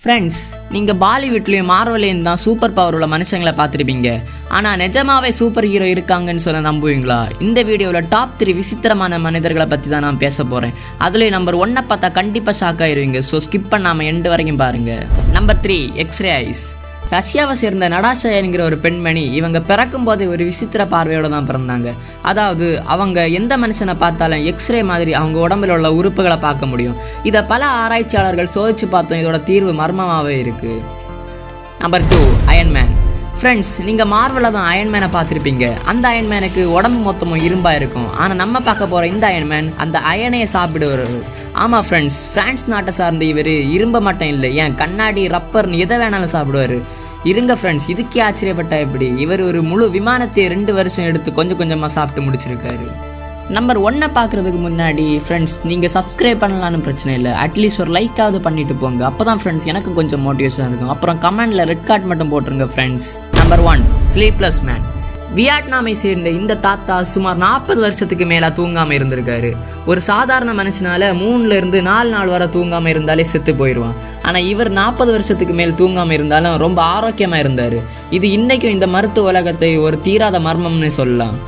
Friends, நீங்கள் பாலிவுட்லேயும் மார்வலையும் தான் super power உள்ள மனுஷங்களை பார்த்துருப்பீங்க. ஆனால் நிஜமாவே சூப்பர் ஹீரோ இருக்காங்கன்னு சொல்ல நம்புவீங்களா? இந்த வீடியோவில் டாப் 3 விசித்திரமான மனிதர்களை பற்றி தான் நான் பேச போகிறேன். அதுலேயும் நம்பர் 1 பார்த்தா கண்டிப்பாக ஷாக் ஆயிருவீங்க. ஸோ ஸ்கிப் பண்ணாமல் எண்டு வரைக்கும் பாருங்கள். Number 3, x ray eyes. ரஷ்யாவை சேர்ந்த நடாஷா என்கிற ஒரு பெண்மணி. இவங்க பிறக்கும் போதே ஒரு விசித்திர பார்வையோடு தான் பிறந்தாங்க. அதாவது அவங்க எந்த மனுஷனை பார்த்தாலும் எக்ஸ்ரே மாதிரி அவங்க உடம்புல உள்ள உறுப்புகளை பார்க்க முடியும். இதை பல ஆராய்ச்சியாளர்கள் சோதிச்சு பார்த்தோம். இதோட தீர்வு மர்மமாகவே இருக்குது. Number 2, Iron Man. ஃப்ரெண்ட்ஸ், நீங்கள் மார்வலில் தான் அயன்மேனை பார்த்துருப்பீங்க. அந்த அயன்மேனுக்கு உடம்பு மொத்தமும் இரும்பாக இருக்கும். ஆனால் நம்ம பார்க்க போகிற இந்த அயன்மேன் அந்த அயனையை சாப்பிடுவார். ஆமாம் ஃப்ரெண்ட்ஸ், பிரான்ஸ் நாட்டை சார்ந்த இவர் இரும்ப மட்டும் இல்லை, ஏன் கண்ணாடி, ரப்பர்னு எதை வேணாலும் சாப்பிடுவார். இருங்க ஃப்ரெண்ட்ஸ், இதுக்கே ஆச்சரியப்பட்டா எப்படி? இவர் ஒரு முழு விமானத்தை 2 வருஷம் எடுத்து கொஞ்சம் கொஞ்சமாக சாப்பிட்டு முடிச்சிருக்காரு. நம்பர் 1 பார்க்குறதுக்கு முன்னாடி ஃப்ரெண்ட்ஸ், நீங்கள் சப்ஸ்கிரைப் பண்ணலான்னு பிரச்சனை இல்லை, அட்லீஸ்ட் ஒரு லைக்காவது பண்ணிட்டு போங்க. அப்போ தான் ஃப்ரெண்ட்ஸ் எனக்கு கொஞ்சம் மோட்டிவேஷனாக இருக்கும். அப்புறம் கமெண்டில் ரெட் கார்டு மட்டும் போட்டுருங்க ஃப்ரெண்ட்ஸ். Number 1, sleepless man. வியட்நாமை சேர்ந்த இந்த தாத்தா சுமார் 40 வருஷத்துக்கு மேலே தூங்காமல் இருந்திருக்காரு. ஒரு சாதாரண மனுஷனால 3 to 4 நாள் வரை தூங்காமல் இருந்தாலே செத்து போயிடுவான். ஆனால் இவர் 40 வருஷத்துக்கு மேல் தூங்காமல் இருந்தாலும் ரொம்ப ஆரோக்கியமாக இருந்தார். இது இன்றைக்கும் இந்த மருத்துவ உலகத்தை ஒரு தீராத மர்மம்னு சொல்லலாம்.